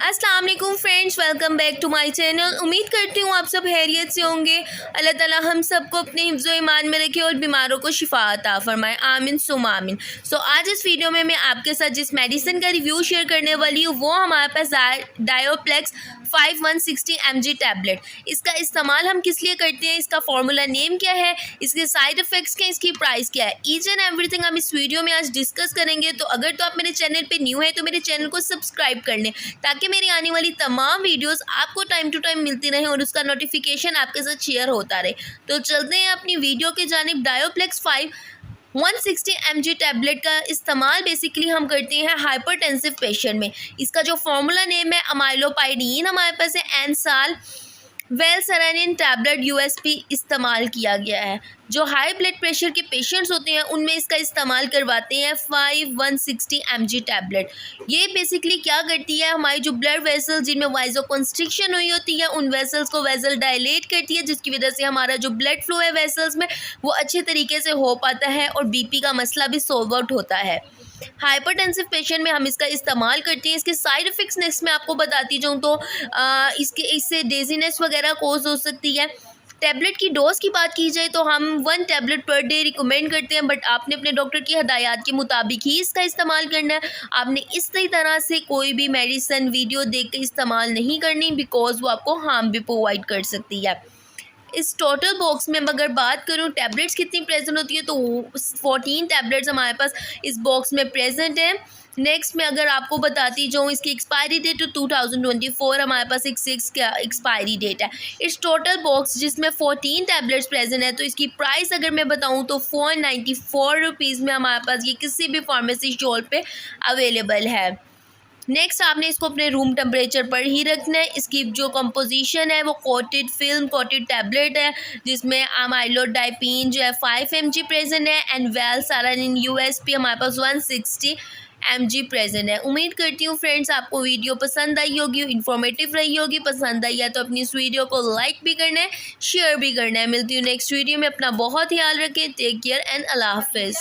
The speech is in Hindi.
अस्सलाम वालेकुम friends, welcome back to my channel. उम्मीद करती हूँ आप सब खैरियत से होंगे। अल्लाह ताला हम सबको अपने हिफ्ज़ व ईमान में रखे और बीमारों को शिफा अता फरमाए, आमीन सुम आमीन। सो आज इस वीडियो में मैं आपके साथ जिस मेडिसिन का रिव्यू शेयर करने वाली हूँ वो हमारे पास डायोप्लेक्स 5160 mg टैबलेट। इसका इस्तेमाल हम किस लिए करते हैं, इसका फार्मूला नेम क्या है, इसके साइड इफ़ेक्ट्स क्या, इसकी प्राइस क्या है, ईच एंड एवरीथिंग हम इस वीडियो में आज डिस्कस करेंगे। तो अगर तो आप मेरे चैनल पे न्यू है तो मेरे चैनल को सब्सक्राइब कर लें ताकि मेरी आने वाली तमाम वीडियोस आपको टाइम टू टाइम मिलती रहे और उसका नोटिफिकेशन आपके साथ शेयर होता रहे। तो चलते हैं अपनी वीडियो के जानिब। डायोप्लेक्स 160 mg टैबलेट का इस्तेमाल बेसिकली हम करते हैं हाइपरटेंसिव पेशेंट में। इसका जो फार्मूला नेम है अमाइलोपाइडीन हमारे पास है, एनसाल वेलसरानिन टैबलेट यूएसपी इस्तेमाल किया गया है। जो हाई ब्लड प्रेशर के पेशेंट्स होते हैं उनमें इसका इस्तेमाल करवाते हैं 5160 mg टैबलेट। ये बेसिकली क्या करती है, हमारी जो ब्लड वेसल्स जिनमें वाइजोकंस्ट्रिक्शन हुई होती है उन वेसल्स को वेसल डायलेट करती है, जिसकी वजह से हमारा जो ब्लड फ्लो है वेसल्स में वो अच्छे तरीके से हो पाता है और बीपी का मसला भी सॉल्व आउट होता है। हाइपरटेंसिव पेशेंट में हम इसका इस्तेमाल करते हैं। इसके साइड इफ़ेक्ट्स नेक्स्ट मैं आपको बताती जाऊँ तो इससे डेजीनेस वगैरह कोज हो सकती है। टैबलेट की डोज की बात की जाए तो हम 1 टैबलेट पर डे रिकमेंड करते हैं, बट आपने अपने डॉक्टर की हदायत के मुताबिक ही इसका इस्तेमाल करना है। आपने इस तरह से कोई भी मेडिसिन वीडियो देख के इस्तेमाल नहीं करनी, बिकॉज वो आपको हार्म भी प्रोवाइड कर सकती है। इस टोटल बॉक्स में अगर बात करूँ टैबलेट्स कितनी प्रेजेंट होती है तो 14 टैबलेट्स हमारे पास इस बॉक्स में प्रेजेंट है। नेक्स्ट मैं अगर आपको बताती जाऊँ इसकी एक्सपायरी डेट तो 2024 हमारे पास एक 6 का एक्सपायरी डेट है। इस टोटल बॉक्स जिसमें 14 टैबलेट्स प्रेजेंट है तो इसकी प्राइस अगर मैं बताऊँ तो 494 रुपीज़ में हमारे पास ये किसी भी फार्मेसी स्टोर पे अवेलेबल है। नेक्स्ट आपने इसको अपने रूम टेम्परेचर पर ही रखना है। इसकी जो कंपोजिशन है वो कोटेड फिल्म कोटेड टैबलेट है, जिसमें अमाइलोडाइपिन जो है 5 mg प्रेजेंट है एंड वेलसारानिन यूएसपी हमारे पास 160 mg प्रेजेंट है। उम्मीद करती हूँ फ्रेंड्स आपको वीडियो पसंद आई होगी, इन्फॉर्मेटिव रही होगी। पसंद आई है तो अपनी इस वीडियो को लाइक भी करना है, शेयर भी करना है। मिलती हूँ नेक्स्ट वीडियो में, अपना बहुत ख्याल रखें। टेक केयर एंड अल्लाह हाफिज़।